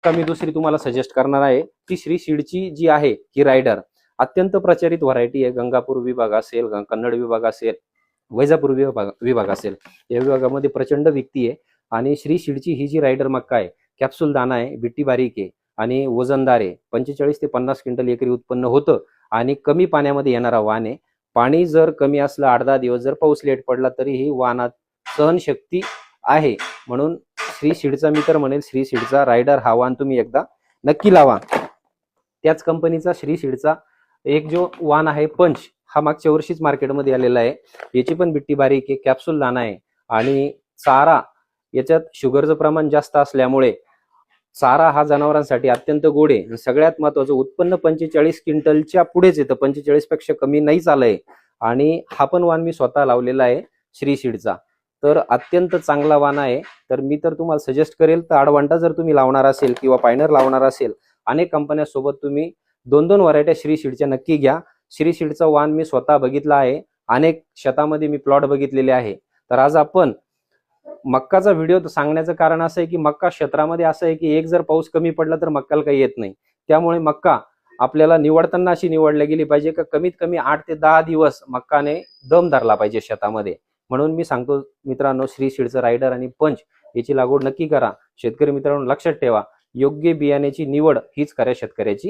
मक्का मी दुसरी तुम्हाला सजेस्ट करणार आहे ती श्री सीडची जी आहे ही रायडर अत्यंत प्रचलित व्हरायटी आहे। गंगापूर विभाग असेल, कन्नड विभाग असेल, वैजापूर विभाग असेल, या विभागामध्ये प्रचंड विक्री आहे। आणि श्री सीडची ही जी रायडर मक्का आहे कॅप्सूल दाना आहे, बिट्टी बारीक आहे आणि वजनदार आहे। 45 ते 50 क्विंटल एकरी उत्पन्न होतं आणि कमी पाण्यामध्ये येणारा वाण आहे। पाणी जर कमी असलं 8-10 दिवस जर पाऊस लेट पडला तरी ही वाणात सहनशक्ती आहे। म्हणून श्री सीडचा मी तर म्हणेल श्री सीडचा रायडर हा वाण तुम्ही एकदा नक्की लावा। त्याच कंपनीचा श्री सीडचा एक जो वाण आहे पंच, हा मागच्या वर्षीच मार्केटमध्ये आलेला आहे। याची पण बिट्टी बारीक आहे, कॅप्सूल दाना आहे आणि चारा याच्यात शुगरचं प्रमाण जास्त असल्यामुळे चारा हा जनावरांसाठी अत्यंत गोड आहे। सगळ्यात महत्त्वाचं उत्पन्न 45 क्विंटलच्या पुढेच येतं, 45 पेक्षा कमी नाही चालय। आणि हा पण वाण मी स्वतः लावलेला आहे श्री सीडचा, तर अत्यंत चांगला वाण आहे। तर मी तर तुम्हाला सजेस्ट करेल तर अडवांटा जर तुम्ही लावणार असेल किंवा पायनर लावणार असेल, अनेक कंपन्यांसोबत तुम्ही 2-2 व्हरायट्या श्री सीडच्या नक्की घ्या। श्री सीडचा वाण मी स्वतः बघितला आहे, अनेक शेतामध्ये मी प्लॉट बघितलेले आहे। तर आज आपण मक्काचा व्हिडिओ सांगण्याचं कारण असं आहे की मक्का क्षेत्रामध्ये असं आहे की एक जर पाऊस कमी पडला तर मक्काला काही येत नाही। त्यामुळे मक्का आपल्याला निवडताना अशी निवडली गेली पाहिजे की कमीत कमी 8 ते 10 दिवस मक्काने दम धरला पाहिजे शेतामध्ये। म्हणून मी सांगतो मित्रांनो, श्री सीडचं रायडर आणि पंच याची लागवड नक्की करा। शेतकरी मित्रांनो लक्षात ठेवा, योग्य बियाण्याची निवड हीच खऱ्या शेतकऱ्याची